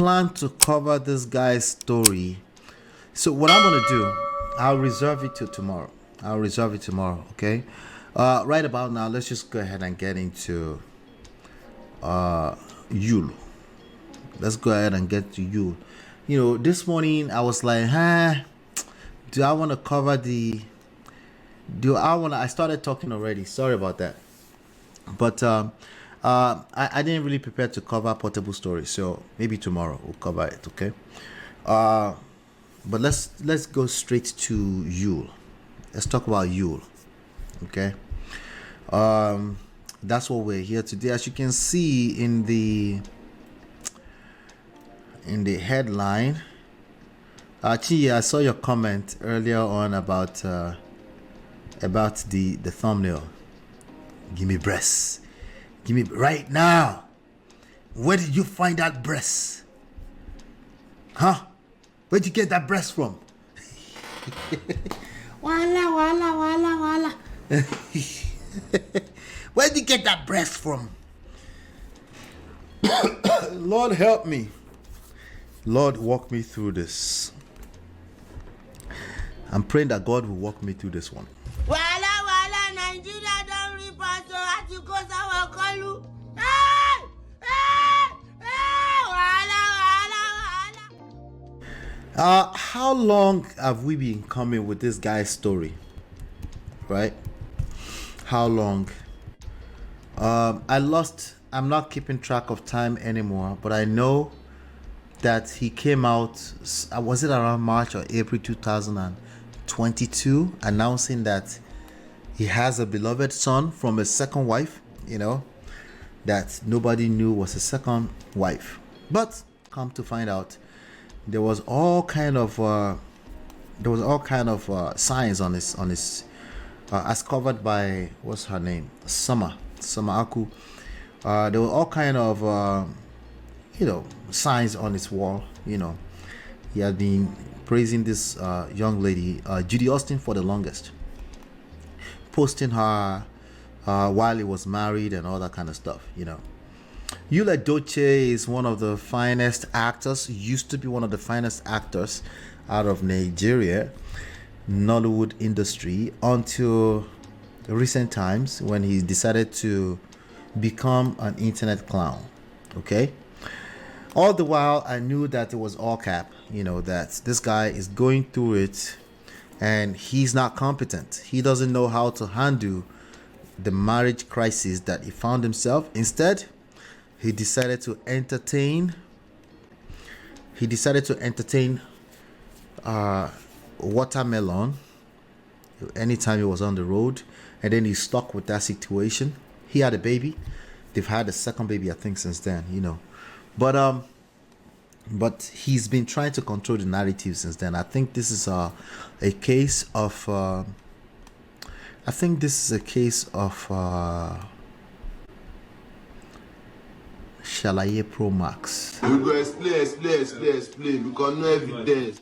plan to cover this guy's story. So what I'm gonna do, I'll reserve it till tomorrow. Okay. Right about now, let's just go ahead and get into Yule. Let's go ahead and get to Yule. You know, this morning I was like, do I want to cover I started talking already. Sorry about that. But I didn't really prepare to cover portable stories, so maybe tomorrow we'll cover it, okay? But let's go straight to Yule. Let's talk about Yule, okay? That's what we're here today. As you can see in the headline, Chi, I saw your comment earlier on about the thumbnail. Give me Brezzz. Give me right now. Where did you find that Brezzz? Huh? Where'd you get that Brezzz from? Wala. Where'd you get that Brezzz from? Lord help me. Lord, walk me through this. I'm praying that God will walk me through this one. Wala, Nigeria don't report to Accusations, I will call you. Wala. How long have we been coming with this guy's story? Right? How long? I'm not keeping track of time anymore, but I know that he came out, was it around March or April 2022, announcing that he has a beloved son from a second wife, you know, that nobody knew was a second wife. But come to find out, there was all kind of signs on his as covered by, what's her name, Summer Aku. There were all kind of signs on his wall. You know, he had been praising this young lady, Judy Austin, for the longest, posting her while he was married and all that kind of stuff. You know, Edochie is one of the finest actors, used to be one of the finest actors out of Nigeria, Nollywood industry, until recent times when he decided to become an internet clown. Okay, all the while I knew that it was all cap, you know, that this guy is going through it and he's not competent. He doesn't know how to handle the marriage crisis that he found himself. Instead, he decided to entertain Watermelon anytime he was on the road, and then he's stuck with that situation. He had a baby. They've had a second baby, I think, since then, you know. But he's been trying to control the narrative since then. I think this is a case of Shalaye Pro Max. We go explain because no evidence.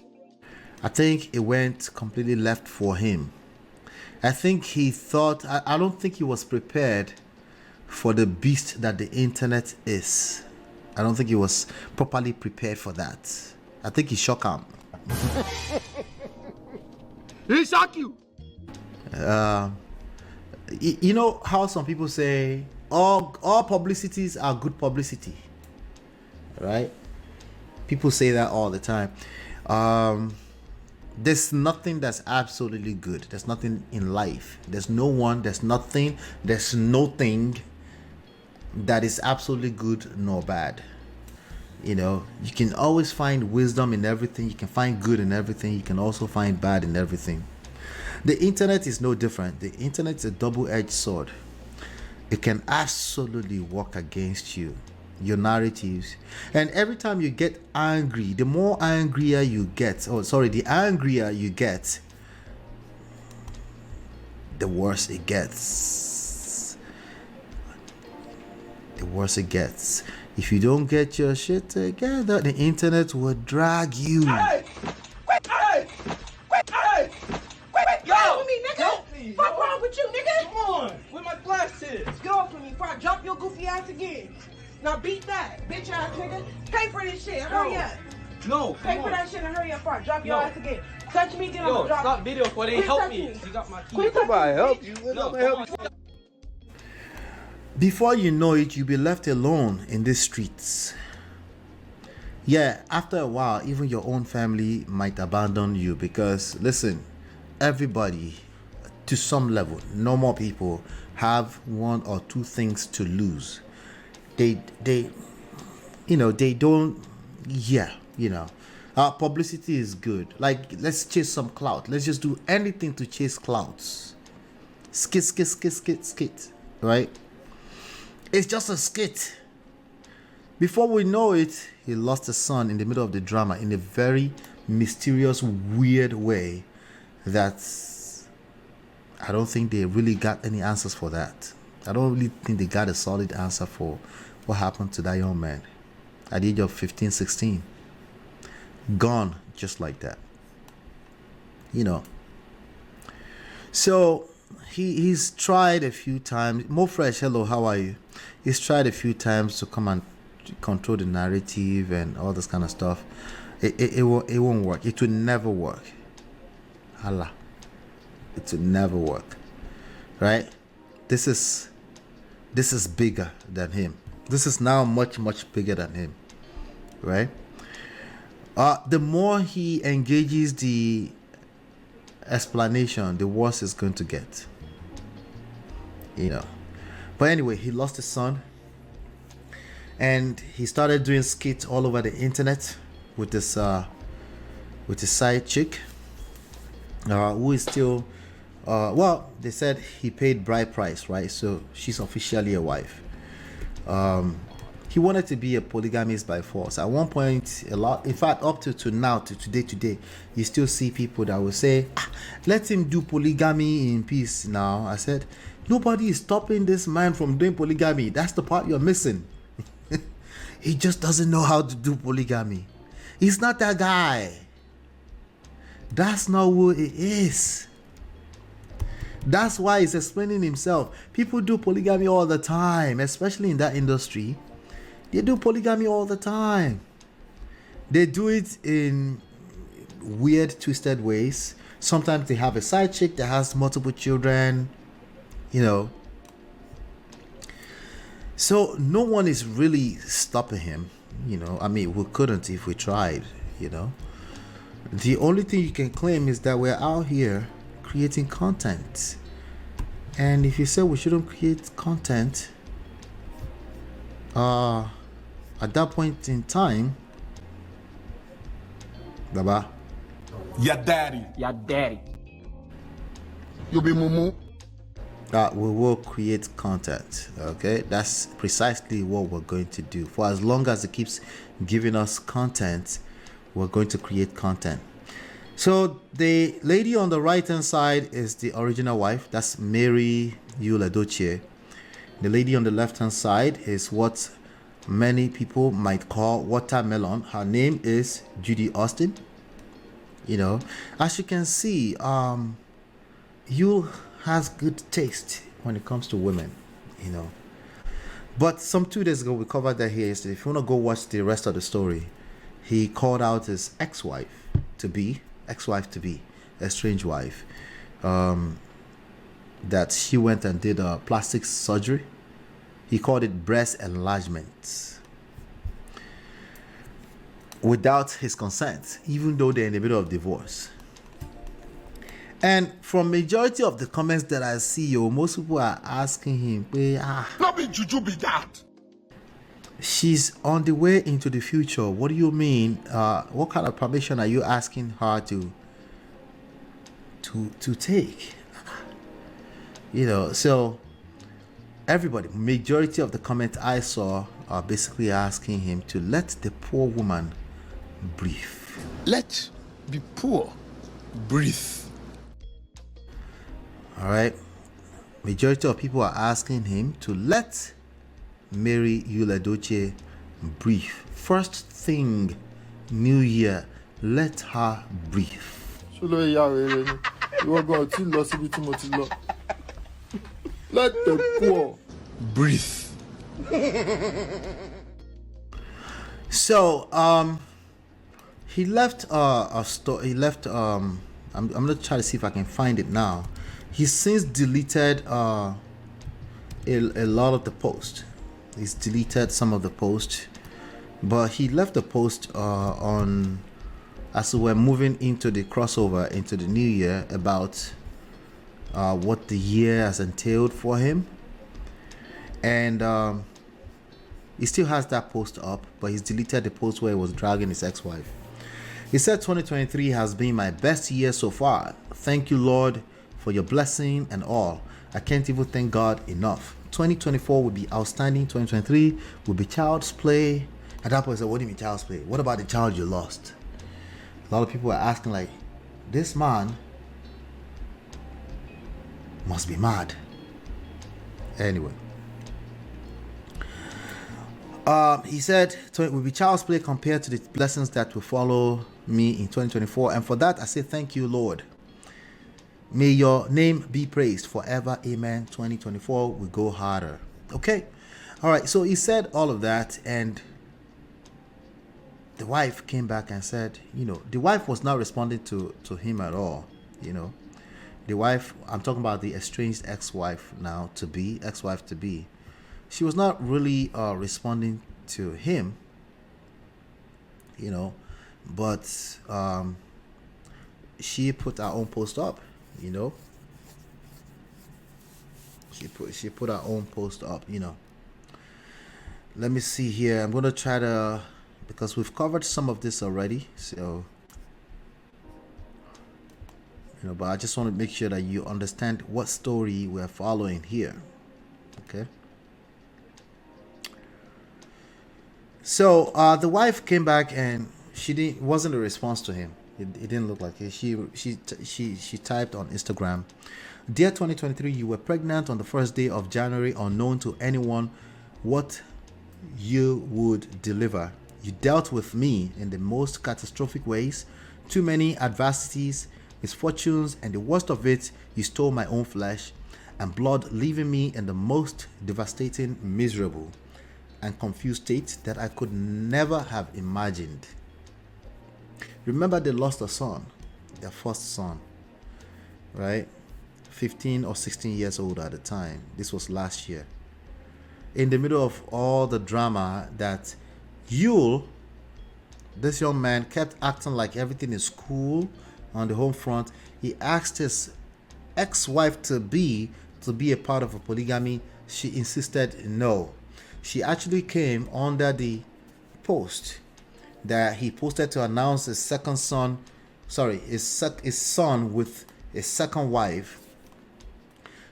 I think it went completely left for him. I think he thought, I don't think he was prepared for the beast that the internet is. I don't think he was properly prepared for that. I think he shocked him. He shock you. You know how some people say all publicities are good publicity, right? People say that all the time. There's nothing that's absolutely good. There's nothing in life. There's nothing that is absolutely good nor bad. You know, you can always find wisdom in everything. You can find good in everything. You can also find bad in everything. The internet is no different. The internet is a double-edged sword. It can absolutely work against you, your narratives. And every time you get angry, the angrier you get, the worse it gets. If you don't get your shit together, the internet will drag you. Hey! Wait! Yo! Help me, nigga! Help me! What's wrong with you, nigga? Come on! Where my glasses? Get off of me before I drop your goofy ass again. Now beat that, bitch ass nigga. Pay for this shit. Hurry up. No, Pay for that shit and hurry up. Or drop your ass again. Touch me, then I'm gonna drop stop you. video for they Quit help touching me. You got my key. Quit touching me. help you. No, help you. Before you know it, you'll be left alone in these streets. Yeah, after a while, even your own family might abandon you because, listen, everybody, to some level, normal people have one or two things to lose. They don't, publicity is good. Like, let's chase some clout. Let's just do anything to chase clouts. Skit, right? It's just a skit. Before we know it, he lost his son in the middle of the drama in a very mysterious, weird way that I don't think they really got any answers for that. I don't really think they got a solid answer for what happened to that young man at the age of 15, 16. Gone just like that. So he's tried a few times. Mo Fresh, hello, how are you? He's tried a few times to come and control the narrative and all this kind of stuff. It won't work. It will never work. Allah. It will never work. Right? This is bigger than him. This is now much, much bigger than him. Right? The more he engages the explanation, the worse it's going to get. But anyway, he lost his son. And he started doing skits all over the internet with this side chick, who is still, they said he paid bride price, right? So she's officially a wife. He wanted to be a polygamist by force. At one point, a lot, in fact, up to now, to today, you still see people that will say, let him do polygamy in peace now. I said, nobody is stopping this man from doing polygamy. That's the part you're missing. He just doesn't know how to do polygamy. He's not that guy. That's not who he is. That's why he's explaining himself. People do polygamy all the time, especially in that industry. They do polygamy all the time. They do it in weird, twisted ways. Sometimes they have a side chick that has multiple children, So no one is really stopping him, I mean, we couldn't if we tried, The only thing you can claim is that we're out here creating content. And if you say we shouldn't create content, at that point in time, Baba, your daddy. You be mumu. We will create content. Okay, that's precisely what we're going to do. For as long as it keeps giving us content, we're going to create content. So the lady on the right hand side is the original wife. That's Mary Edochie. The lady on the left hand side is what many people might call Watermelon. Her name is Judy Austin. As you can see, Yul has good taste when it comes to women, But some 2 days ago, we covered that here. So if you want to go watch the rest of the story, he called out his ex-wife to be, estranged wife, that she went and did a plastic surgery. He called it breast enlargement without his consent, even though they're in the middle of divorce. And from majority of the comments that I see, most people are asking him, Not be juju be that. she's on the way into the future. What do you mean? What kind of permission are you asking her to take? So everybody, majority of the comments I saw are basically asking him to let the poor woman breathe. Let be poor. Breathe. All right. Majority of people are asking him to let Mary Edochie breathe. First thing, New Year, let her breathe. Let the poor breathe. So he left a story. He left. I'm gonna try to see if I can find it now. He's since deleted a lot of the post. He's deleted some of the post, but he left the post on as we're moving into the crossover into the new year about what the year has entailed for him, and he still has that post up, but he's deleted the post where he was dragging his ex-wife. He said 2023 has been my best year so far. Thank you, Lord, for your blessing and all. I can't even thank God enough. 2024 will be outstanding. 2023 will be child's play. At that point, I said, what do you mean child's play? What about the child you lost? A lot of people are asking, like, this man must be mad. Anyway. He said it will be child's play compared to the blessings that will follow me in 2024. And for that, I say thank you, Lord. May your name be praised forever. Amen. 2024 will go harder. Okay. All right. So he said all of that. And the wife came back and said, the wife was not responding to him at all. The wife, I'm talking about the estranged ex-wife now ex-wife to be. She was not really responding to him, but she put her own post up, She put her own post up, Let me see here. I'm going to try to, because we've covered some of this already, so, but I just want to make sure that you understand what story we're following here, okay? So the wife came back and wasn't a response to him. It didn't look like it. She typed on Instagram, "Dear 2023, you were pregnant on the first day of January, unknown to anyone what you would deliver. You dealt with me in the most catastrophic ways, too many adversities, misfortunes, and the worst of it, you stole my own flesh and blood, leaving me in the most devastating, miserable, and confused state that I could never have imagined." Remember, they lost a son, their first son, right? 15 or 16 years old at the time. This was last year. In the middle of all the drama that this young man kept acting like everything is cool on the home front. He asked his ex-wife to be a part of a polygamy. She insisted no. She actually came under the post that he posted to announce his son with a second wife.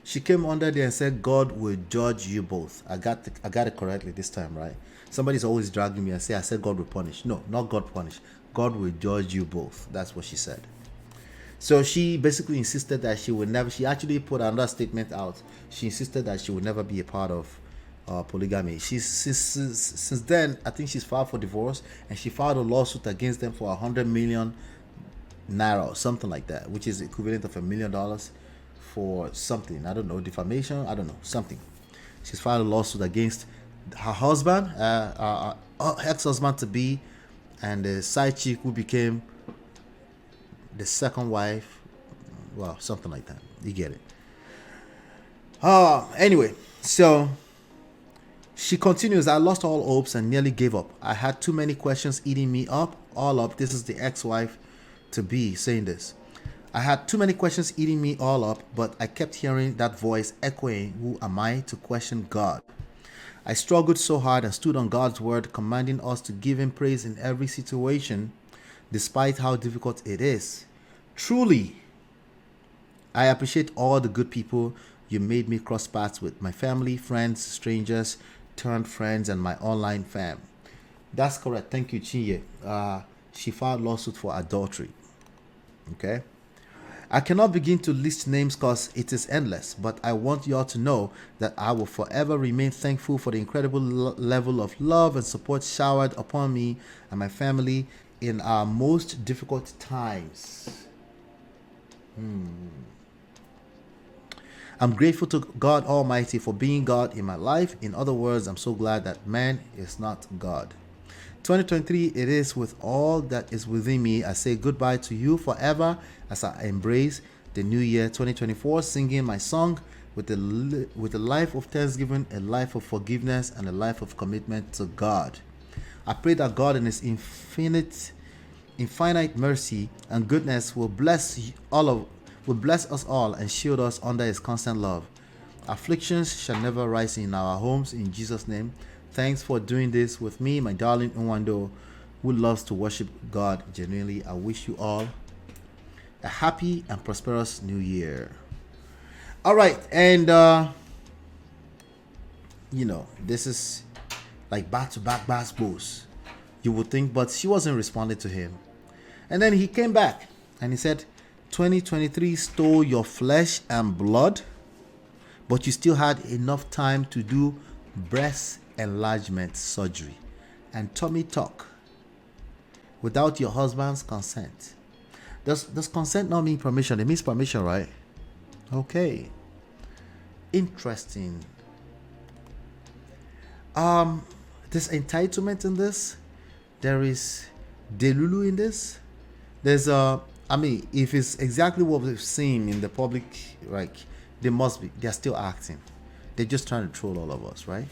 She came under there and said, "God will judge you both." I got it correctly this time, right? Somebody's always dragging me and say I said God will punish. No, not God punish. God will judge you both. That's what she said. So she basically insisted that she would never. She actually put another statement out. She insisted that she would never be a part of polygamy. Since then, I think she's filed for divorce, and she filed a lawsuit against them for 100 million naira or something like that, which is equivalent of $1 million for something. I don't know, defamation. I don't know, something. She's filed a lawsuit against her husband, ex-husband to be, and the side chick who became the second wife. Well, something like that. You get it. Anyway, so she continues, "I lost all hopes and nearly gave up. I had too many questions eating me up, all up." This is the ex-wife to be saying this. "I had too many questions eating me all up, but I kept hearing that voice echoing, 'Who am I to question God?' I struggled so hard and stood on God's word, commanding us to give him praise in every situation, despite how difficult it is. Truly, I appreciate all the good people you made me cross paths with, my family, friends, strangers, turned friends, and my online fam." That's correct. Thank you, Chinye. She filed lawsuit for adultery. Okay. "I cannot begin to list names because it is endless, but I want y'all to know that I will forever remain thankful for the incredible level of love and support showered upon me and my family in our most difficult times. I'm grateful to God Almighty for being God in my life. In other words, I'm so glad that man is not God. 2023, it is with all that is within me. I say goodbye to you forever as I embrace the new year 2024, singing my song with a life of thanksgiving, a life of forgiveness, and a life of commitment to God. I pray that God in His infinite mercy and goodness will bless us all and shield us under His constant love. Afflictions shall never rise in our homes, in Jesus' name. Thanks for doing this with me, my darling Nwando, who loves to worship God genuinely. I wish you all a happy and prosperous new year. All right, and this is like back-to-back basketballs, you would think, but she wasn't responding to him. And then he came back and he said, 2023 stole your flesh and blood, but you still had enough time to do breast enlargement surgery and tummy tuck without your husband's consent. Does consent not mean permission? It means permission, right? Okay. Interesting. There's entitlement in this. There is delulu in this. There's if it's exactly what we've seen in the public, like, they're still acting. They're just trying to troll all of us, right?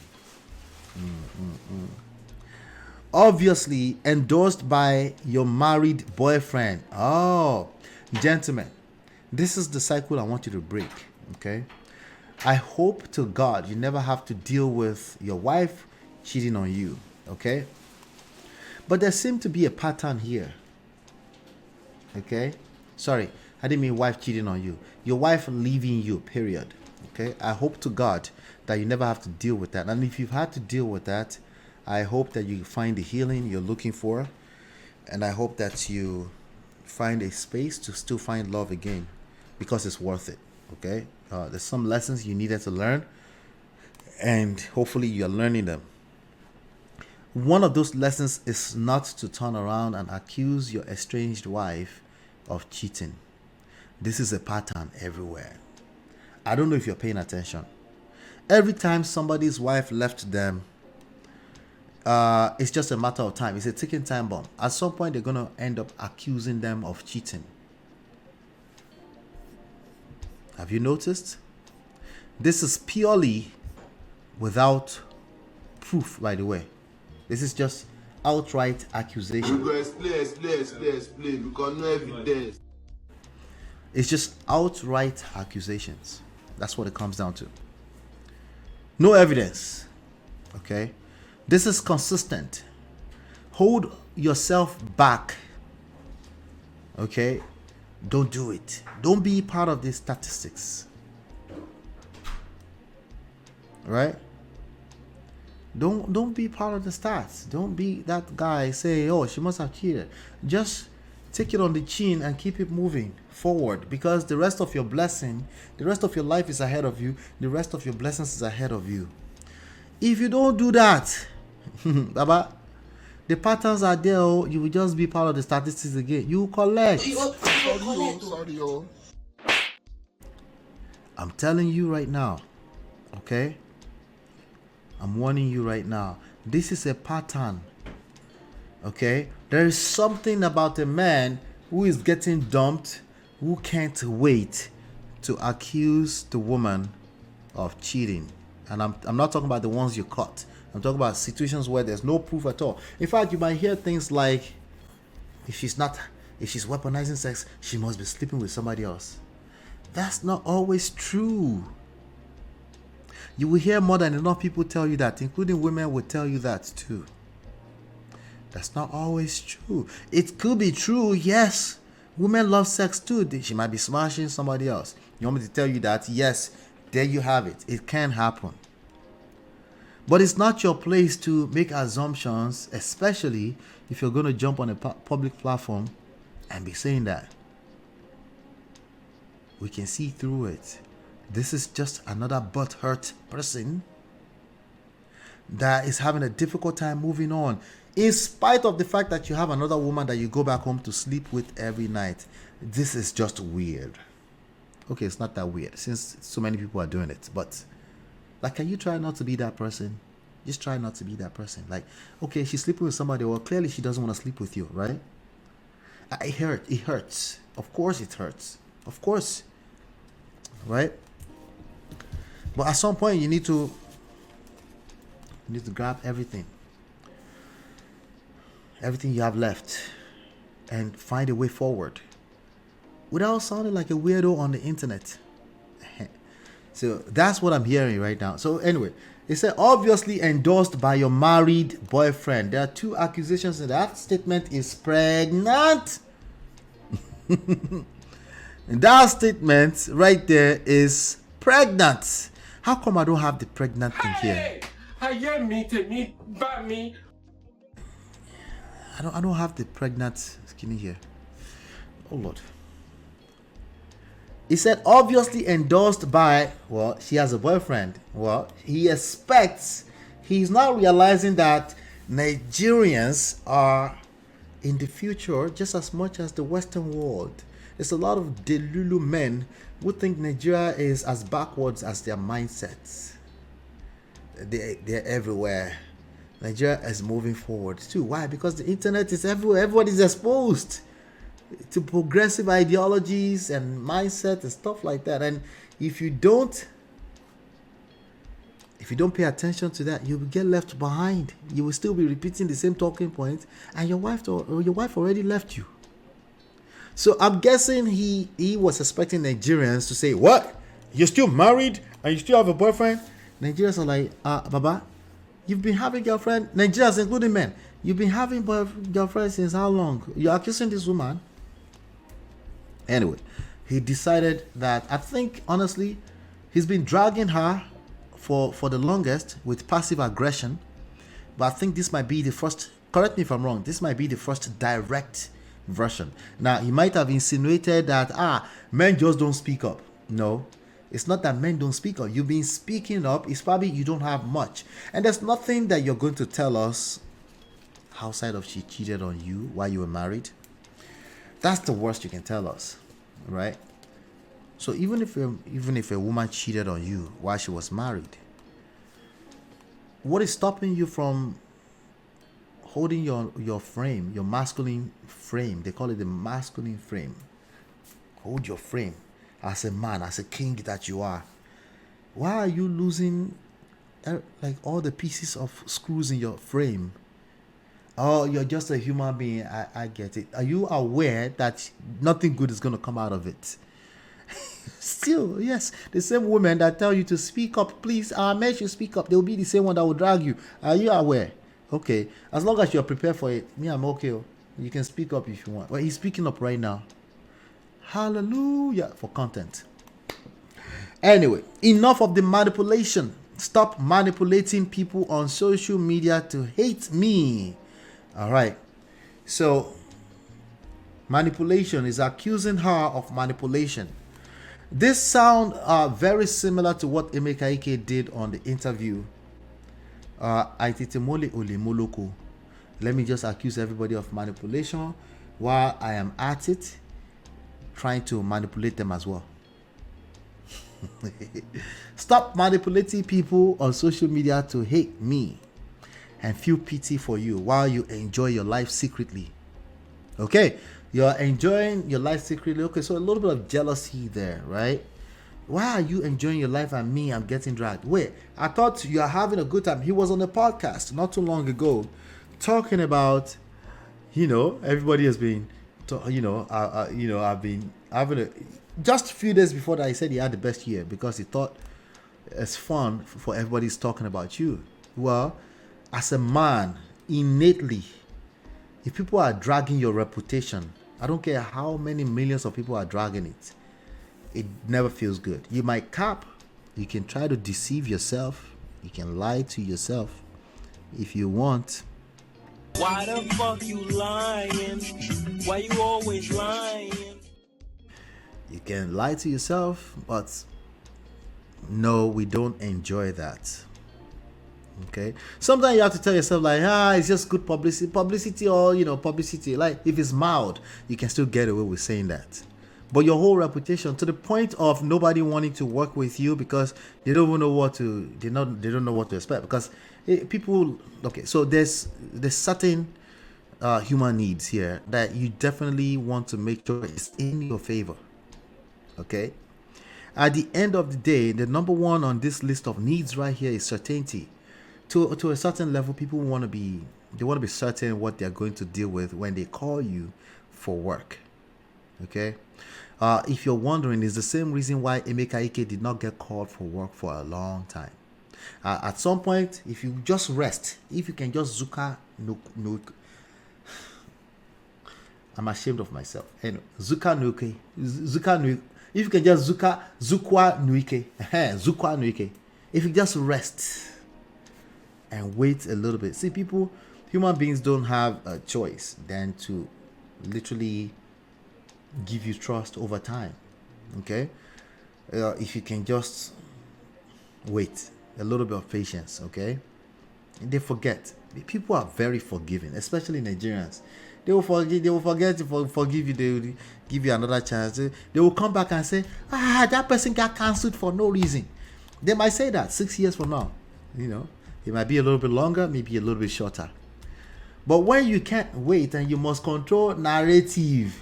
Obviously endorsed by your married boyfriend. Oh, gentlemen, this is the cycle I want you to break, okay? I hope to God you never have to deal with your wife cheating on you, okay? But there seems to be a pattern here, okay? Sorry, I didn't mean wife cheating on you. Your wife leaving you, period, okay? I hope to God that you never have to deal with that. And if you've had to deal with that, I hope that you find the healing you're looking for. And I hope that you find a space to still find love again, because it's worth it, okay? There's some lessons you needed to learn, and hopefully you're learning them. One of those lessons is not to turn around and accuse your estranged wife of cheating. This is a pattern everywhere. I don't know if you're paying attention. Every time somebody's wife left them, it's just a matter of time. It's a ticking time bomb. At some point, they're going to end up accusing them of cheating. Have you noticed? This is purely without proof, by the way. This is just outright accusation. You go explain, because no evidence. It's just outright accusations. That's what it comes down to. No evidence. Okay? This is consistent. Hold yourself back. Okay? Don't do it. Don't be part of these statistics. Right? Don't be part of the stats. Don't be that guy say, oh, she must have cheated. Just take it on the chin and keep it moving forward, because the rest of your blessing, the rest of your life is ahead of you. The rest of your blessings is ahead of you. If you don't do that, Baba, the patterns are there. You will just be part of the statistics again. You collect. Sorry. I'm telling you right now, okay? I'm warning you right now. This is a pattern, okay? There is something about a man who is getting dumped, who can't wait to accuse the woman of cheating. And I'm not talking about the ones you caught. I'm talking about situations where there's no proof at all. In fact, you might hear things like, if she's weaponizing sex, she must be sleeping with somebody else. That's not always true. You will hear more than enough people tell you that, including women will tell you that too. That's not always true. It could be true, yes. Women love sex too. She might be smashing somebody else. You want me to tell you that? Yes, there you have it. It can happen. But it's not your place to make assumptions, especially if you're going to jump on a public platform and be saying that. We can see through it. This is just another butthurt person that is having a difficult time moving on, in spite of the fact that you have another woman that you go back home to sleep with every night. This is just weird. Okay, it's not that weird since so many people are doing it, but like, can you try not to be that person? Just try not to be that person. Like, okay, she's sleeping with somebody. Well, clearly she doesn't want to sleep with you, right? It hurts. It hurts. Of course it hurts. Of course. Right? But at some point you need to grab everything you have left and find a way forward without sounding like a weirdo on the internet. So that's what I'm hearing right now. So anyway, it said obviously endorsed by your married boyfriend. There are 2 accusations in that statement is pregnant. And that statement right there is pregnant. How come I don't have the pregnant thing here? I don't have the pregnant skinny here. Oh Lord. He said obviously endorsed by, well, she has a boyfriend. Well, he's now realizing that Nigerians are in the future just as much as the Western world. There's a lot of delulu men who think Nigeria is as backwards as their mindsets. They're everywhere. Nigeria is moving forward too. Why? Because the internet is everywhere. Everybody's exposed to progressive ideologies and mindset and stuff like that. And if you don't pay attention to that, you will get left behind. You will still be repeating the same talking points, and your wife already left you. So I'm guessing he was expecting Nigerians to say, what? You're still married and you still have a boyfriend? Nigerians are like, Baba, you've been having girlfriend. Nigerians, including men, you've been having girlfriend since how long? You're accusing this woman? Anyway, he decided that, I think, honestly, he's been dragging her for the longest with passive aggression. But I think this might be the first, correct me if I'm wrong, this might be the first direct version. Now, he might have insinuated that, men just don't speak up. No, it's not that men don't speak up. You've been speaking up. It's probably you don't have much. And there's nothing that you're going to tell us outside of she cheated on you while you were married. That's the worst you can tell us, right? So even if a woman cheated on you while she was married, what is stopping you from holding your frame, your masculine frame? They call it the masculine frame. Hold your frame as a man, as a king that you are. Why are you losing like all the pieces of screws in your frame? Oh, you're just a human being. I get it. Are you aware that nothing good is going to come out of it? Still, yes, the same women that tell you to speak up, please, men should speak up. They'll be the same one that will drag you. Are you aware? Okay, as long as you're prepared for it, me, I'm okay. You can speak up if you want. Well, he's speaking up right now. Hallelujah for content. Anyway, enough of the manipulation. Stop manipulating people on social media to hate me. All right. So, manipulation is accusing her of manipulation. This sound very similar to what Emeka Ike did on the interview. Let me just accuse everybody of manipulation while I am at it, trying to manipulate them as well. Stop manipulating people on social media to hate me and feel pity for you while you enjoy your life secretly. Okay, you're enjoying your life secretly. Okay, so a little bit of jealousy there, right? Why are you enjoying your life and me, I'm getting dragged? Wait, I thought you are having a good time. He was on a podcast not too long ago talking about, everybody has been, I've been having just a few days before that, he said he had the best year because he thought it's fun for everybody's talking about you. Well, as a man, innately, if people are dragging your reputation, I don't care how many millions of people are dragging it, it never feels good. You might cap, you can try to deceive yourself, you can lie to yourself if you want. Why the fuck you lying? Why you always lying? You can lie to yourself, but no, we don't enjoy that. Okay, sometimes you have to tell yourself like, it's just good publicity or publicity. Like if it's mild, you can still get away with saying that. But your whole reputation, to the point of nobody wanting to work with you because they don't even know what to, they don't know what to expect. Because People, okay, so there's certain human needs here that you definitely want to make sure is in your favor. Okay, at the end of the day, the number one on this list of needs right here is certainty. To a certain level, people want to be certain what they're going to deal with when they call you for work. Okay, if you're wondering, it's the same reason why Emeka Ike did not get called for work for a long time. At some point, if you just rest, if you can just zuka no, I'm ashamed of myself. Anyway, zuka nuke, zuka nuke. If you can just zukwa nuike, zukwa nuike. If you just rest and wait a little bit. See, human beings don't have a choice than to literally give you trust over time. Okay, if you can just wait a little bit of patience. Okay, and they forget. People are very forgiving, especially Nigerians. They will forget to forgive you. They will give you another chance. They will come back and say, that person got cancelled for no reason. They might say that 6 years from now. It might be a little bit longer, maybe a little bit shorter. But when you can't wait and you must control narrative.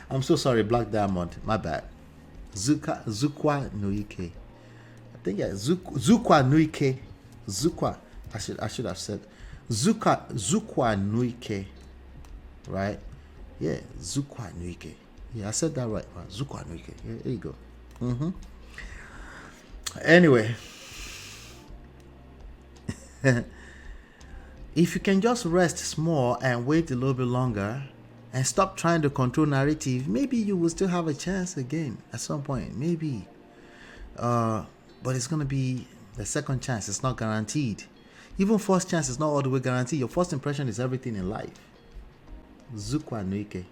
I'm so sorry, Black Diamond. My bad. Zukwa Nuike. I think Zukwa Nuike. Zukwa. I should have said Zukwa Nuike. Right? Yeah, Zukwa Nuike. Yeah, I said that right, man. Zukwa Nuike. Yeah, there you go. Anyway. If you can just rest small and wait a little bit longer and stop trying to control narrative, maybe you will still have a chance again at some point. Maybe. But it's going to be the second chance. It's not guaranteed. Even first chance is not all the way guaranteed. Your first impression is everything in life. Zukwa Nuike.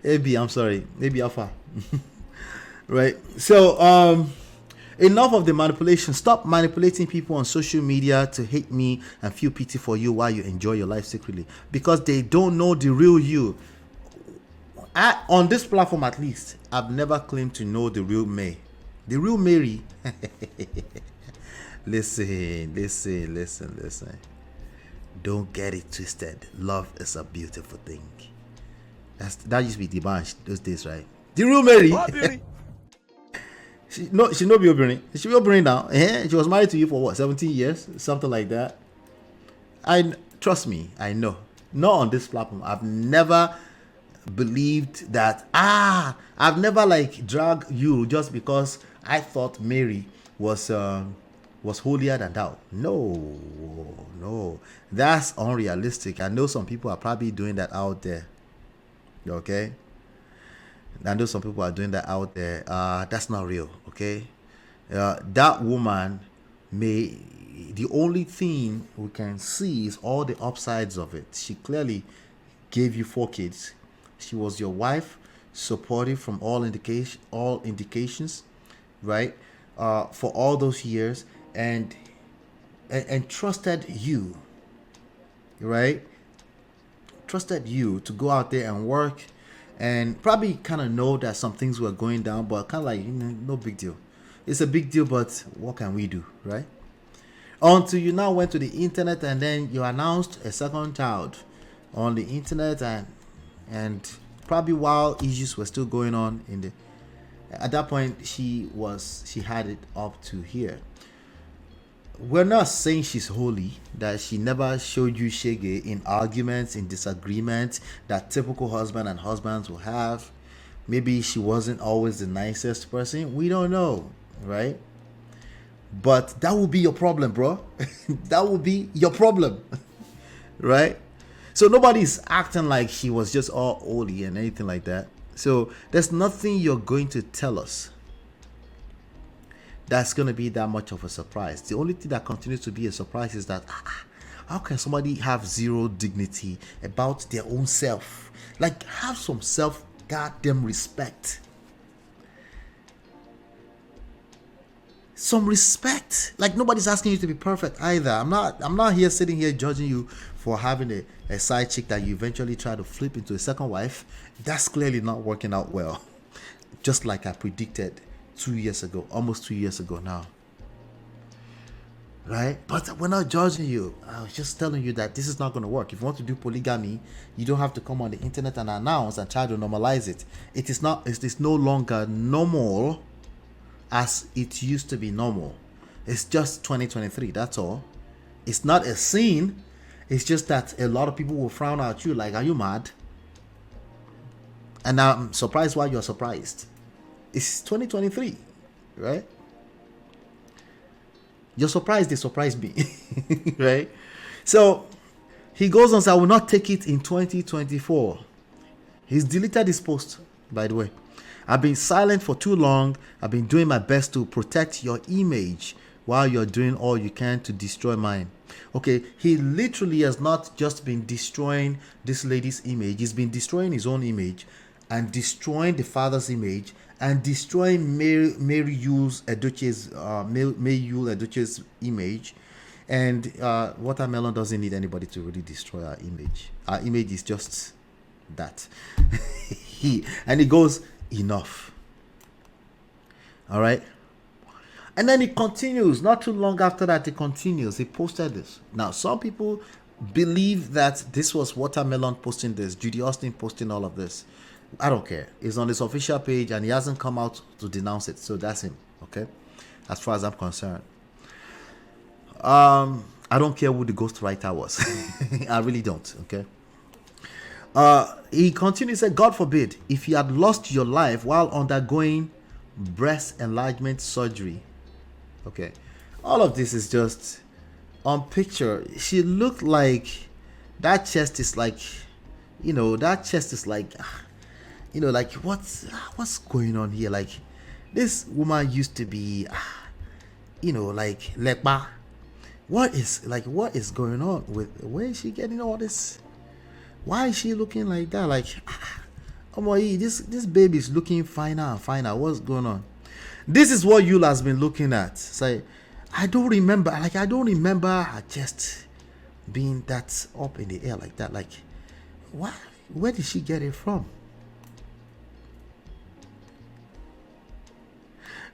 AB, I'm sorry. AB Alpha. Right. So, enough of the manipulation. Stop manipulating people on social media to hate me and feel pity for you while you enjoy your life secretly. Because they don't know the real you. On this platform at least, I've never claimed to know the real May. The real Mary. Listen. Don't get it twisted. Love is a beautiful thing. That used to be the band those days, right? The real Mary. She no be Obìnrin. She be Obìnrin now. She was married to you for what, 17 years? Something like that. Trust me, I know. Not on this platform. I've never believed that. I've never dragged you just because I thought Mary was holier than thou. No. That's unrealistic. I know some people are probably doing that out there. Okay? I know some people are doing that out there. That's not real, okay? That woman the only thing we can see is all the upsides of it. She clearly gave you 4 kids. She was your wife, supportive from all indications, right? For all those years, and trusted you, right? Trusted you to go out there and work. And probably kind of know that some things were going down, but kind of no big deal. It's a big deal, but what can we do, right? Until you now went to the internet and then you announced a second child on the internet, and probably while issues were still going on at that point she had it up to here. We're not saying she's holy, that she never showed you shege in arguments, in disagreements that typical husband and husbands will have. Maybe she wasn't always the nicest person. We don't know, right? But that will be your problem, bro. That will be your problem, right? So nobody's acting like she was just all holy and anything like that. So there's nothing you're going to tell us that's going to be that much of a surprise. The only thing that continues to be a surprise is that how can somebody have zero dignity about their own self? Have some self goddamn respect. Some respect. Nobody's asking you to be perfect either. I'm not here sitting here judging you for having a side chick that you eventually try to flip into a second wife. That's clearly not working out well. Just like I predicted 2 years ago, almost 2 years ago now. right? But we're not judging you. I was just telling you that this is not going to work. If you want to do polygamy, you don't have to come on the internet and announce and try to normalize it. It is not. It is no longer normal as it used to be normal. It's just 2023. That's all. It's not a sin. It's just that a lot of people will frown at you like, "Are you mad?" And I'm surprised why you're surprised. It's 2023, right? You're surprised they surprised me, right? So he goes on, so I will not take it in 2024. He's deleted his post, by the way. I've been silent for too long. I've been doing my best to protect your image while you're doing all you can to destroy mine. Okay, he literally has not just been destroying this lady's image. He's been destroying his own image and destroying the father's image and destroying Mary Yule's Edochie'S image. And Watermelon doesn't need anybody to really destroy our image. Our image is just that. He goes, enough. All right. And then it continues. Not too long after that, it continues. He posted this. Now, some people believe that this was Watermelon posting this, Judy Austin posting all of this. I don't care. It's on his official page and he hasn't come out to denounce it. So that's him. Okay. As far as I'm concerned. I don't care who the ghostwriter was. I really don't. Okay. He continues, said, God forbid, if you had lost your life while undergoing breast enlargement surgery. Okay. All of this is just on picture. She looked like that chest is like, that chest is like, like what's going on here? Like this woman used to be, like lekba. What is going on with, where is she getting all this? Why is she looking like that? Like, this baby is looking finer and finer. What's going on? This is what Yul has been looking at. Say, I don't remember her chest being that up in the air like that. Like, what? Where did she get it from?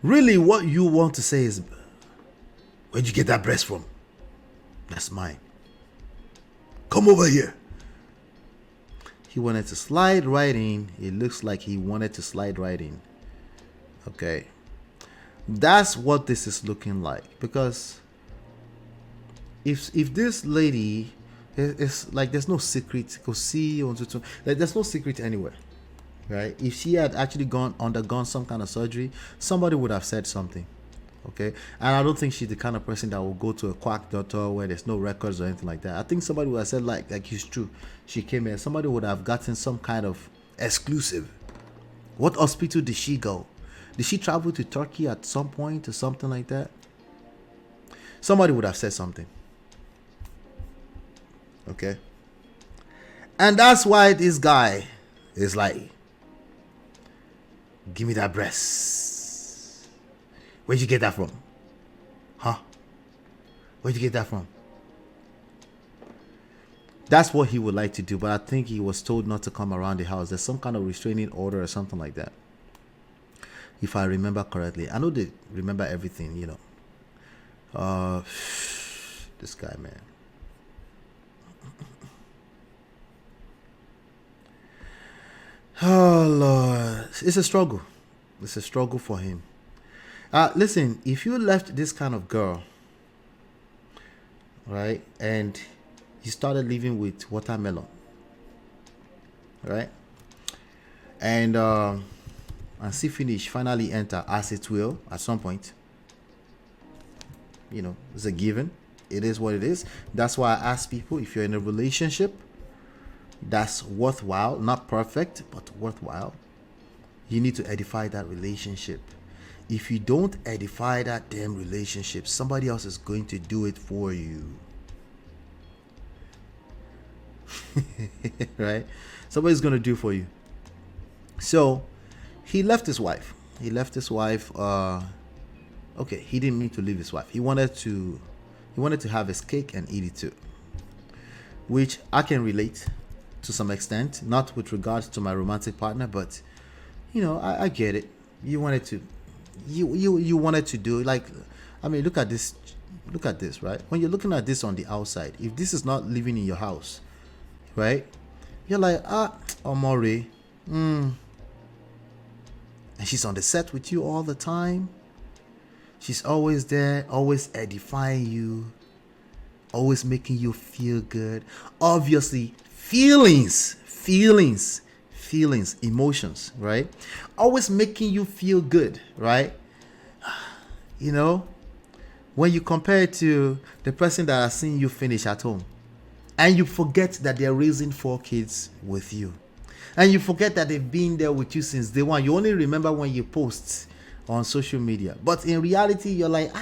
Really, what you want to say is, where'd you get that breast from? That's mine. Come over here. He wanted to slide right in. It looks like he wanted to slide right in. Okay. That's what this is looking like. Because if this lady is like, there's no secret. Go see, like, there's no secret anywhere. Right? If she had actually undergone some kind of surgery, somebody would have said something. Okay, and I don't think she's the kind of person that will go to a quack doctor where there's no records or anything like that. I think somebody would have said like it's true. She came here. Somebody would have gotten some kind of exclusive. What hospital did she go? Did she travel to Turkey at some point or something like that? Somebody would have said something. Okay, and that's why this guy is like, give me that breast. Where'd you get that from? Huh? Where'd you get that from? That's what he would like to do, but I think he was told not to come around the house. There's some kind of restraining order or something like that. If I remember correctly. I know they remember everything, This guy, man. Oh, Lord. It's a struggle. It's a struggle for him. Listen, if you left this kind of girl, right, and you started living with Watermelon, right, and see finish finally enter, as it will at some point, it's a given. It is what it is. That's why I ask people, if you're in a relationship that's worthwhile, not perfect, but worthwhile, you need to edify that relationship. If you don't edify that damn relationship, somebody else is going to do it for you. Right? Somebody's going to do it for you. So, he left his wife. Okay, he didn't mean to leave his wife. He wanted to have his cake and eat it too. Which I can relate to some extent, not with regards to my romantic partner, but I get it. You wanted to do, like, I mean, look at this look at this, right? When you're looking at this on the outside, if this is not living in your house, right? You're like, Omore, and she's on the set with you all the time. She's always there, always edifying you, always making you feel good. Obviously, feelings, emotions, right? Always making you feel good, right? You know, when you compare it to the person that has seen you finish at home, and you forget that they're raising 4 kids with you, and you forget that they've been there with you since day one. You only remember when you post on social media, but in reality, you're like,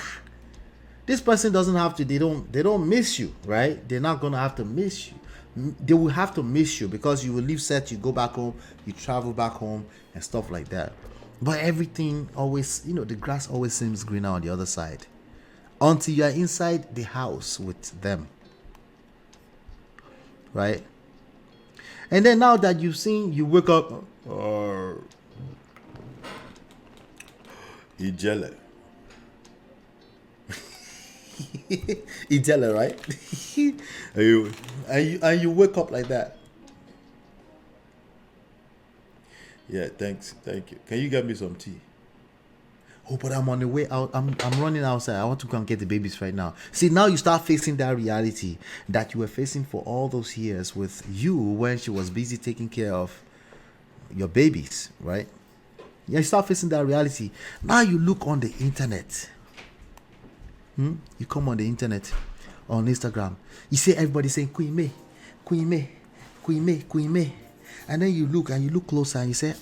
this person doesn't have to. They don't miss you, right? They're not gonna have to miss you. They will have to miss you because you will leave set, you go back home, you travel back home, and stuff like that. But everything always, the grass always seems greener on the other side until you are inside the house with them, right? And then now that you wake up, Ijele. Ijele, right? and you wake up like that. Yeah, thanks. Thank you. Can you get me some tea? Oh, but I'm on the way out. I'm running outside. I want to go and get the babies right now. See, now you start facing that reality that you were facing for all those years with you when she was busy taking care of your babies, right? Yeah, you start facing that reality. Now you look on the internet. You come on the internet, on Instagram. You see everybody saying, Queen May, Queen May, Queen May, Queen May. And then you look closer and you say,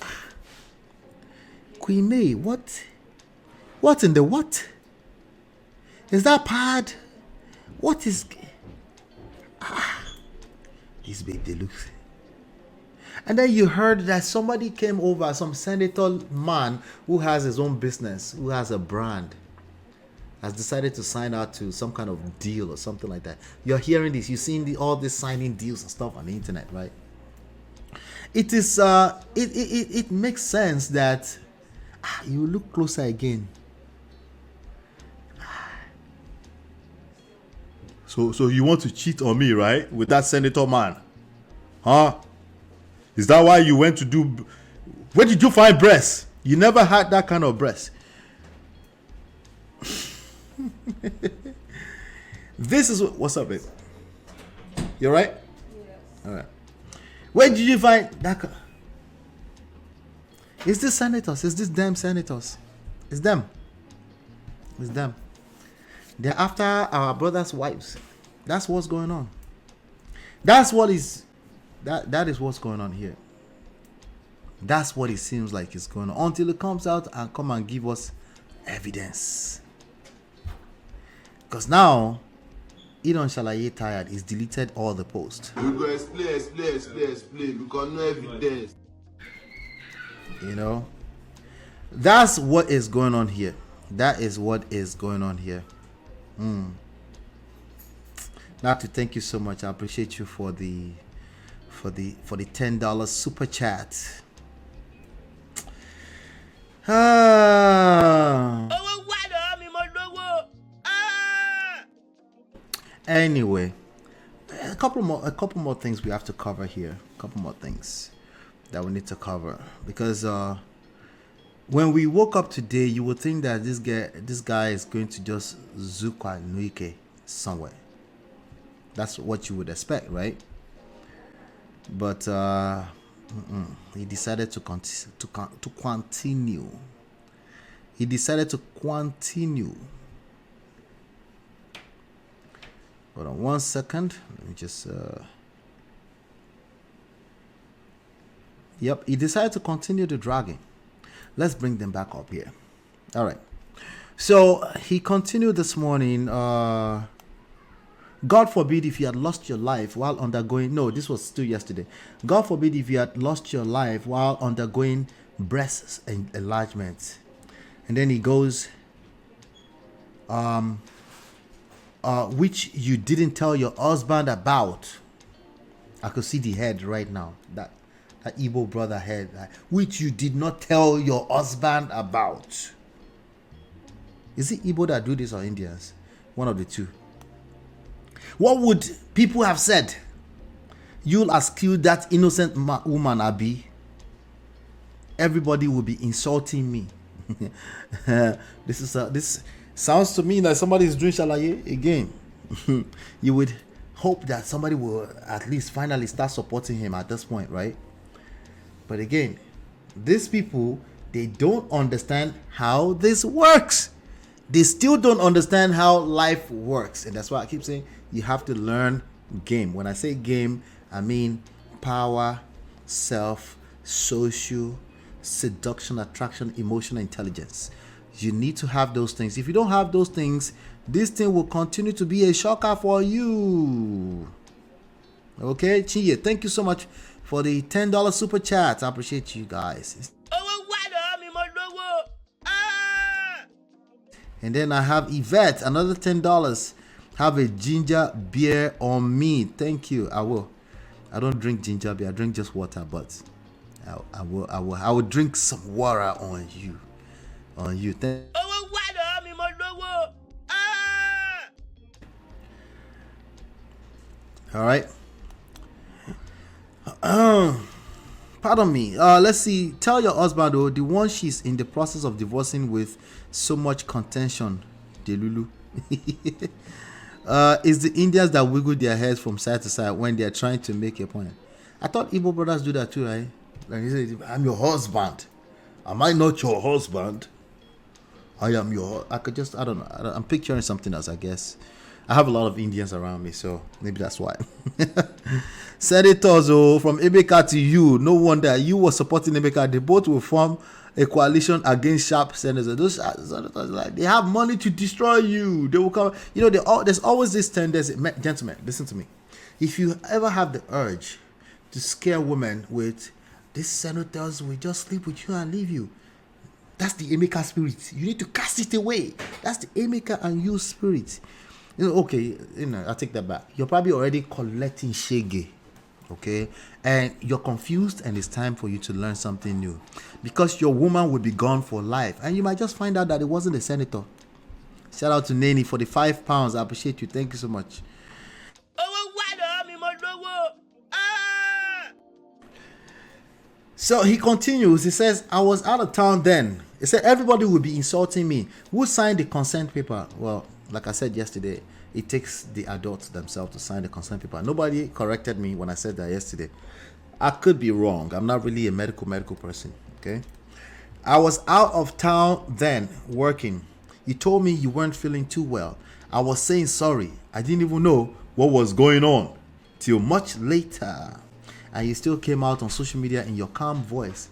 Queen May, what? What in the what? Is that pad? What is... This babe, they look... And then you heard that somebody came over, some senator man who has his own business, who has a brand, has decided to sign out to some kind of deal or something like that. You're hearing this, you're seeing all this signing deals and stuff on the internet, right? It is, it makes sense that you look closer again. So you want to cheat on me, right? With that senator man? Huh? Is that why you went to do... Where did you find Brezzz? You never had that kind of Brezzz. This is what's up, babe? You alright? Yes. Alright. Where did you find that? Is this senators? Is this damn senators? It's them. It's them. They're after our brothers' wives. That's what's going on. That's what is... That is what's going on here. That's what it seems like is going on until it comes out and come and give us evidence. Because now, Idon Shalaye tired. He's deleted all the posts. We go explain because no evidence. You know, that's what is going on here. That is what is going on here. Now to thank you so much. I appreciate you for the $10 super chat. Anyway, a couple more things we have to cover here. A couple more things that we need to cover because when we woke up today, you would think that this guy is going to just Zukwa Nuike somewhere. That's what you would expect, right? But he decided to continue. He decided to continue. Hold on 1 second. Let me just... Yep, he decided to continue the dragging. Let's bring them back up here. All right. So he continued this morning. God forbid if you had lost your life while undergoing... No, this was still yesterday. God forbid if you had lost your life while undergoing breast enlargement. And then he goes... which you didn't tell your husband about. I could see the head right now. That Igbo brother head. Which you did not tell your husband about. Is it Igbo that do this or Indians? One of the two. What would people have said? You'll have killed that innocent woman, Abi. Everybody will be insulting me. This sounds to me like somebody is doing shalaye again. You would hope that somebody will at least finally start supporting him at this point, right? But again, these people, they don't understand how this works. They still don't understand how life works. And that's why I keep saying you have to learn game. When I say game, I mean power, self, social, seduction, attraction, emotional intelligence. You need to have those things. If you don't have those things, this thing will continue to be a shocker for you. Okay, Chiye, thank you so much for the $10 super chat. I appreciate you guys. And then I have Yvette, another $10. Have a ginger beer on me. Thank you. I will. I don't drink ginger beer. I drink just water, but I will drink some water on you. On you. All right. Pardon me. Let's see. Tell your husband, though, the one she's in the process of divorcing with so much contention, Delulu, is the Indians that wiggle their heads from side to side when they are trying to make a point. I thought Igbo brothers do that too, right? Like he said, I'm your husband. Am I not your husband? I am your. I don't know. I'm picturing something else, I guess. I have a lot of Indians around me, so maybe that's why. Senators, from Emeka to you, no wonder you were supporting Emeka. They both will form a coalition against sharp senators. Those senators, like, they have money to destroy you. They will come. You know, there's always this tendency. Gentlemen, listen to me. If you ever have the urge to scare women with these senators will just sleep with you and leave you, that's the Emeka spirit. You need to cast it away. That's the Emeka and you spirit. You know, okay, I take that back. You're probably already collecting shege, okay? And you're confused, and it's time for you to learn something new. Because your woman will be gone for life, and you might just find out that it wasn't a senator. Shout out to Nene for the £5. I appreciate you. Thank you so much. So he continues. He says, I was out of town then. He said, everybody will be insulting me. Who signed the consent paper? Well, like I said yesterday, it takes the adults themselves to sign the consent paper. Nobody corrected me when I said that yesterday. I could be wrong. I'm not really a medical person, okay? I was out of town then working. You told me you weren't feeling too well. I was saying sorry. I didn't even know what was going on till much later. And you still came out on social media in your calm voice.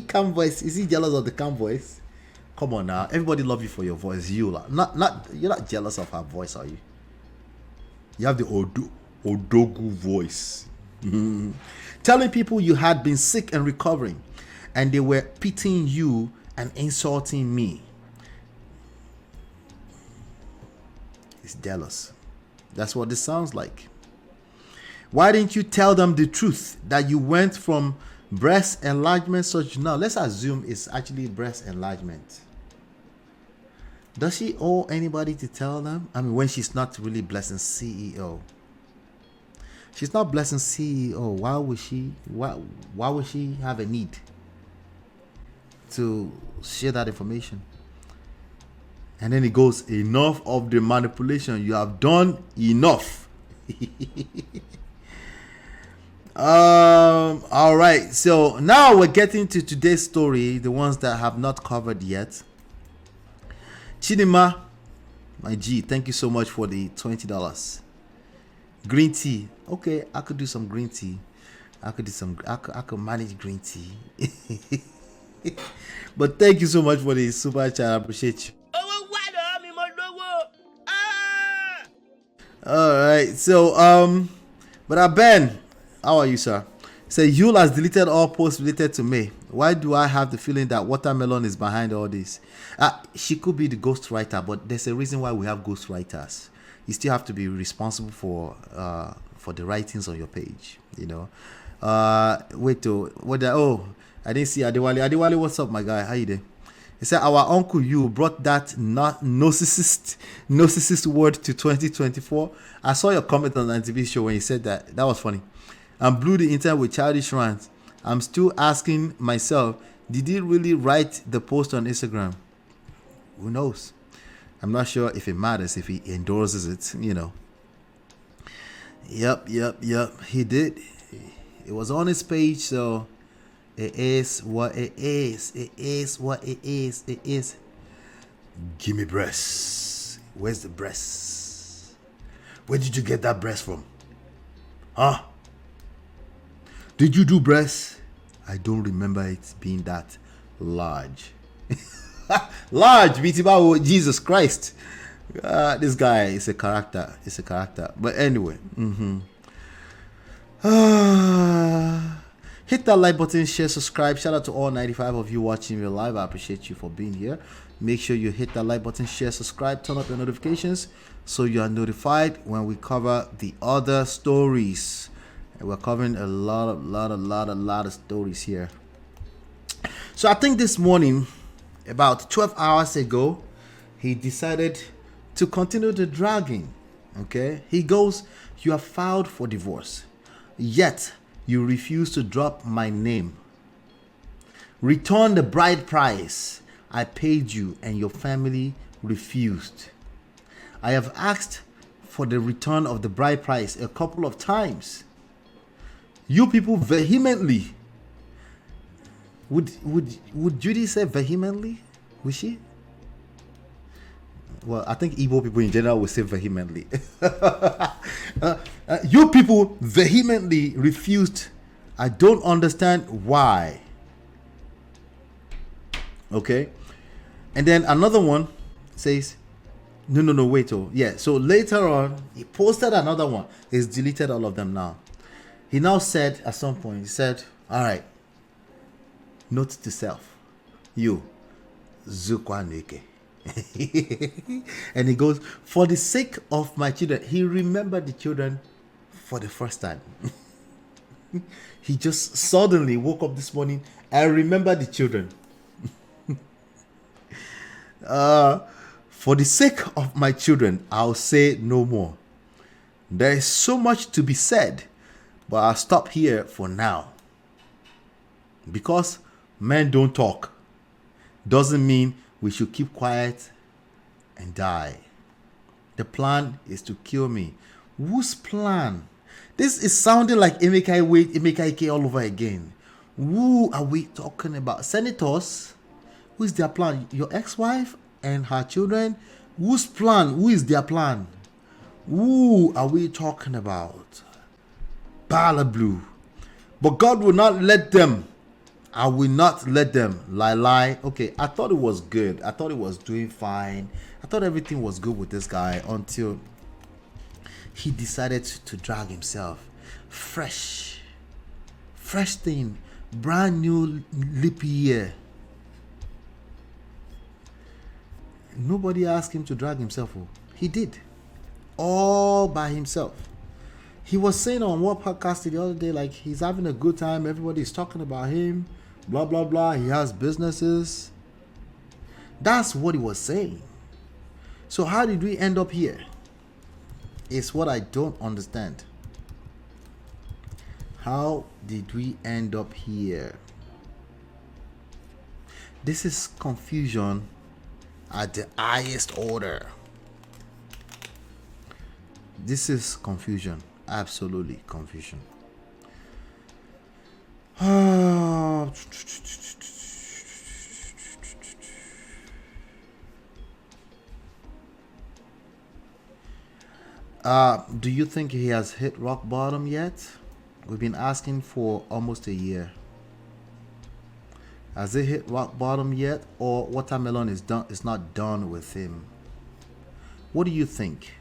Calm voice. Is he jealous of the calm voice? Come on now. Everybody love you for your voice. You're not jealous of her voice, are you? You have the Odogu voice. Telling people you had been sick and recovering, and they were pitying you and insulting me. He's jealous. That's what this sounds like. Why didn't you tell them the truth that you went from breast enlargement surgery? Now, let's assume it's actually breast enlargement. Does she owe anybody to tell them? I mean, when she's not really blessing CEO. She's not blessing CEO. Why would she have a need to share that information? And then it goes, enough of the manipulation. You have done enough. All right. So now we're getting to today's story, the ones that I have not covered yet. Chidima, my G, thank you so much for the $20. Green tea. Okay, I could do some green tea. I could manage green tea. But thank you so much for the super chat. I appreciate you. All right. So, but Ben, how are you, sir? Say Yule has deleted all posts related to May. Why do I have the feeling that Watermelon is behind all this? She could be the ghost writer, but there's a reason why we have ghost writers. You still have to be responsible for the writings on your page. You know. I didn't see Adewale. Adewale, what's up, my guy? How you doing? He said, our uncle you brought that not narcissist word to 2024. I saw your comment on the TV show when you said that. That was funny. And blew the internet with childish rants. I'm still asking myself, did he really write the post on Instagram? Who knows? I'm not sure if it matters if he endorses it, you know. Yep. He did. It was on his page, so it is what it is. It is what it is. It is. Give me breast. Where's the breast? Where did you get that breast from? Huh? Did you do breast? I don't remember it being that large. Large, Bitibawo, Jesus Christ. This guy is a character. It's a character. But anyway. Hit that like button, share, subscribe. Shout out to all 95 of you watching me live. I appreciate you for being here. Make sure you hit that like button, share, subscribe, turn up your notifications so you are notified when we cover the other stories. And we're covering a lot of stories here. So I think this morning, about 12 hours ago, he decided to continue the dragging. Okay, he goes, you have filed for divorce, yet you refuse to drop my name. Return the bride price I paid you and your family refused. I have asked for the return of the bride price a couple of times. You people vehemently. Would Judy say vehemently? Would she? Well, I think Igbo people in general would say vehemently. You people vehemently refused. I don't understand why. Okay. And then another one says, no, wait. Oh, yeah. So later on, he posted another one. He's deleted all of them now. He now said at some point, he said, all right, note to self, you, Zukwaneke. And he goes, for the sake of my children. He remembered the children for the first time. He just suddenly woke up this morning and remembered the children. For the sake of my children, I'll say no more. There is so much to be said, but I'll stop here for now. Because men don't talk doesn't mean we should keep quiet and die. The plan is to kill me. Whose plan? This is sounding like Emeka Ike all over again. Who are we talking about? Senators? Who is their plan? Your ex-wife and her children? Whose plan? Who is their plan? Who are we talking about? Bala Blue. But God will not let them. I will not let them lie. Okay, I thought it was good. I thought it was doing fine. I thought everything was good with this guy until he decided to drag himself. Fresh thing. Brand new leap year. Nobody asked him to drag himself. He did. All by himself. He was saying on what podcast the other day, like he's having a good time. Everybody's talking about him. Blah, blah, blah. He has businesses. That's what he was saying. So how did we end up here? It's what I don't understand. How did we end up here? This is confusion at the highest order. This is confusion. Absolutely confusion. Do you think he has hit rock bottom yet? We've been asking for almost a year. Has it hit rock bottom yet, or watermelon is done? It's not done with him. What do you think?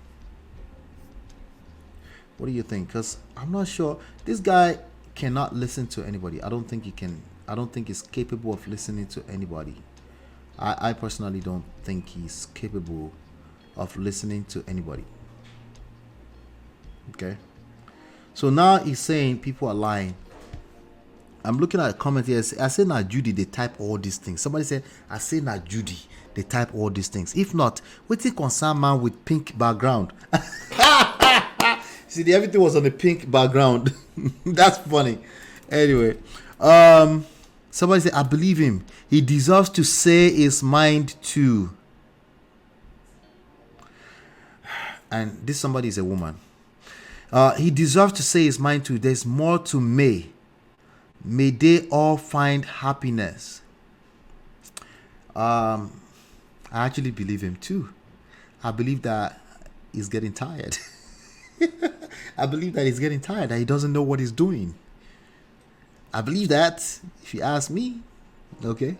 What do you think? Because I'm not sure. This guy cannot listen to anybody. I don't think he can. I don't think he's capable of listening to anybody. I personally don't think he's capable of listening to anybody. Okay. So now he's saying people are lying. I'm looking at a comment here. I say now Judy, they type all these things. Somebody said, I say now Judy, they type all these things. If not, what's it concern man with pink background? See, everything was on a pink background. That's funny. Anyway, somebody said, I believe him. He deserves to say his mind too. And this somebody is a woman. He deserves to say his mind too. There's more to May. May they all find happiness. I actually believe him too. I believe that he's getting tired. I believe that he's getting tired, that he doesn't know what he's doing. I believe that, if you ask me. Okay.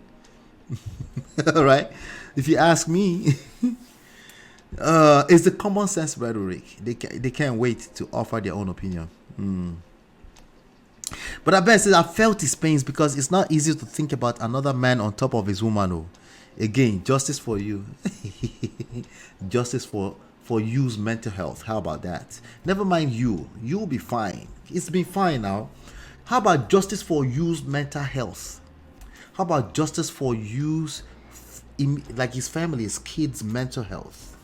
All right. If you ask me, it's the common sense rhetoric. They can't wait to offer their own opinion. But I bet says, I felt his pains because it's not easy to think about another man on top of his woman. Oh, again, justice for you. Justice for you's mental health. How about that? Never mind you. You'll be fine. It's been fine now. How about justice for you's mental health? How about justice for you's, like his family, his kids' mental health?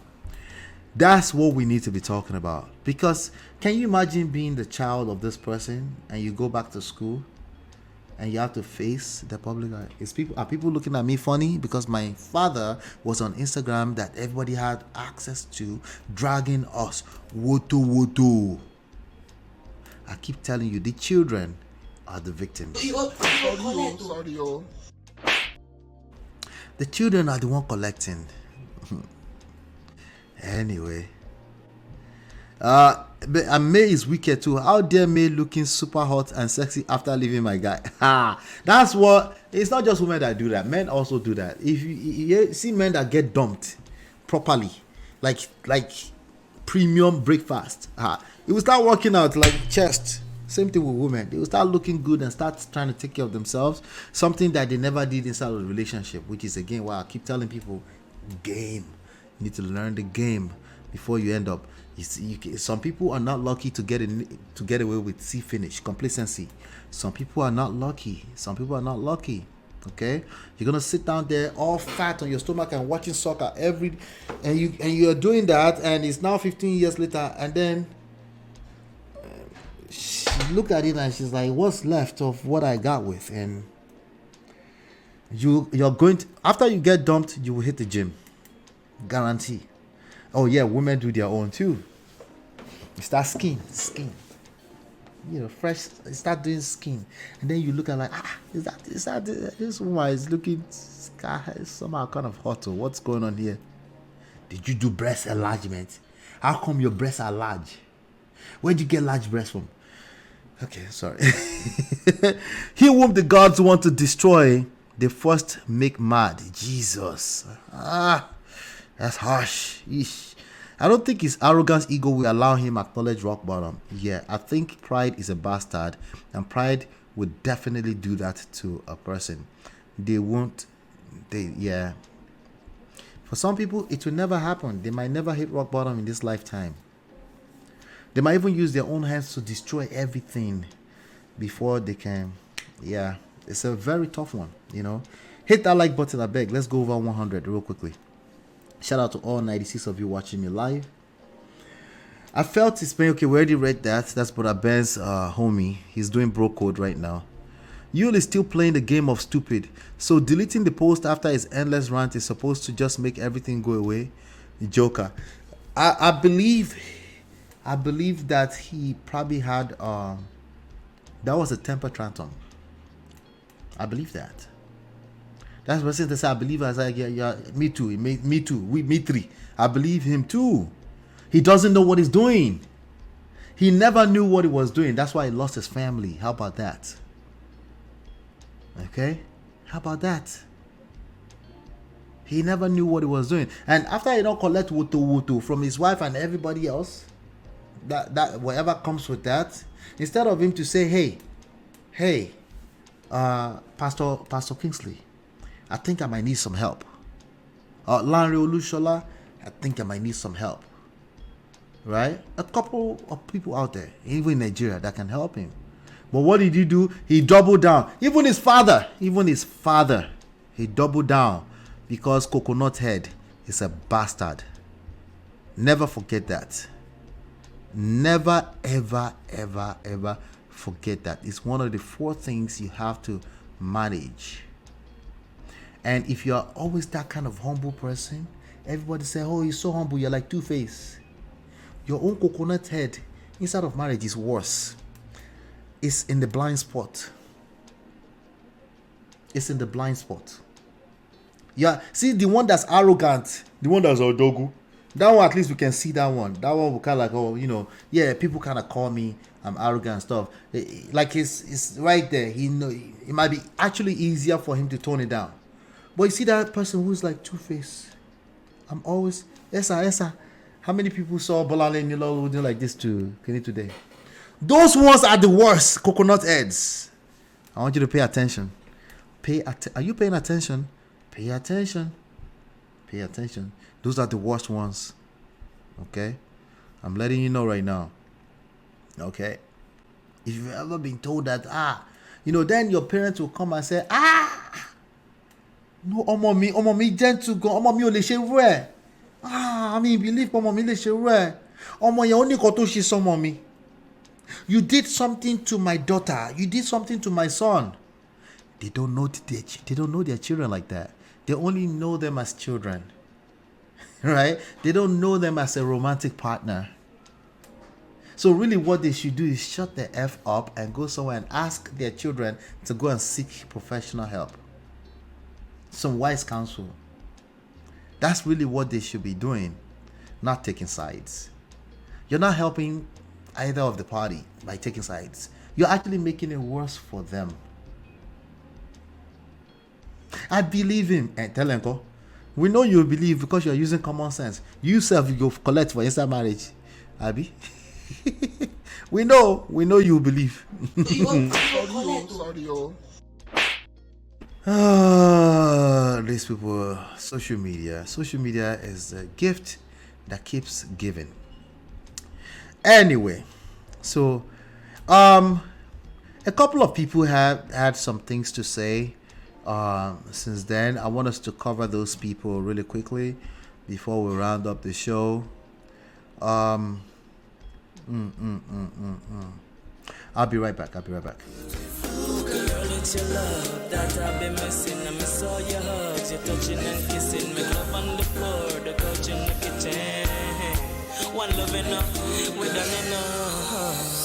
That's what we need to be talking about. Because can you imagine being the child of this person and you go back to school and you have to face the public eye? Are people looking at me funny because my father was on Instagram that everybody had access to, dragging us woto? I keep telling you, the children are the victims. The children are the one collecting. Anyway, but May is wicked too. How dare May looking super hot and sexy after leaving my guy? That's what. It's not just women that do that. Men also do that. If you see men that get dumped properly, like premium breakfast, it will start working out like chest. Same thing with women. They will start looking good and start trying to take care of themselves. Something that they never did inside of a relationship, which is again why I keep telling people, game. You need to learn the game before you end up. Some people are not lucky to get away with C finish, complacency. Some people are not lucky. Okay, you're gonna sit down there all fat on your stomach and watching soccer and you're doing that, and it's now 15 years later, and then she looked at it and she's like, "What's left of what I got with?" And you're going to, after you get dumped, you will hit the gym. Guarantee. Oh yeah, women do their own too. You start skin, fresh. You start doing skin, and then you look at like, is that this woman is looking somehow kind of hot? Or what's going on here? Did you do breast enlargement? How come your breasts are large? Where'd you get large breasts from? Okay, sorry. He whom the gods want to destroy, they first make mad. Jesus. That's harsh. Eesh. I don't think his arrogance ego will allow him acknowledge rock bottom. Yeah, I think pride is a bastard, and pride would definitely do that to a person. For some people, it will never happen. They might never hit rock bottom in this lifetime. They might even use their own hands to destroy everything before they can. Yeah, it's a very tough one, Hit that like button, I beg. Let's go over 100 real quickly. Shout out to all 96 of you watching me live. I felt his pain. Okay, we already read that. That's Brother Ben's homie. He's doing bro code right now. Yule is still playing the game of stupid. So deleting the post after his endless rant is supposed to just make everything go away. Joker. I believe that he probably had that was a temper tantrum. I believe that. That's what they say. I believe. I was like, yeah, me too. Me too. Me three. I believe him too. He doesn't know what he's doing. He never knew what he was doing. That's why he lost his family. How about that? Okay? How about that? He never knew what he was doing. And after he don't collect wutu from his wife and everybody else, that whatever comes with that, instead of him to say, hey, Pastor Kingsley, I think I might need some help. Lanre Olushola, I think I might need some help. Right? A couple of people out there, even in Nigeria, that can help him. But what did he do? He doubled down. Even his father, he doubled down because Coconut Head is a bastard. Never forget that. Never, ever, ever, ever forget that. It's one of the 4 things you have to manage. And if you are always that kind of humble person, everybody say, oh, you're so humble, you're like Two-Face. Your own coconut head inside of marriage is worse. It's in the blind spot. It's in the blind spot. Yeah, see the one that's arrogant, the one that's odogu. That one, at least we can see that one. That one will kind of like, oh, you know, yeah, people kind of call me I'm arrogant and stuff. Like it's right there. He know it might be actually easier for him to tone it down. But you see that person who's like Two-Face. I'm always Esa. How many people saw Bolale Nilo doing like this to Kenny today? Those ones are the worst coconut heads. I want you to pay attention. Are you paying attention? Pay attention. Pay attention. Those are the worst ones. Okay? I'm letting you know right now. Okay? If you've ever been told that, then your parents will come and say, no, ọmọ mi gentle gan, ọmọ mi ò lè ṣe irú ẹ̀. I mean, believe ọmọ mi lè ṣe irú ẹ̀. Ọmọ yẹn ó ní nǹkan tó ṣe sọ́mọ mi. You did something to my daughter. You did something to my son. They don't know their children like that. They only know them as children. Right? They don't know them as a romantic partner. So really what they should do is shut the F up and go somewhere and ask their children to go and seek professional help. Some wise counsel. That's really what they should be doing, not taking sides. You're not helping either of the party by taking sides. You're actually making it worse for them. I believe him. And tell him, we know you believe because you're using common sense. You self, you go collect for inside marriage. Abi? we know you believe. These people, social media is a gift that keeps giving. Anyway, so a couple of people have had some things to say since then. I want us to cover those people really quickly before we round up the show. I'll be right back. It's your love that I've been missing. I miss all your hugs, your touching and kissing. Me love on the floor, the couch in the kitchen. One love enough, we done enough.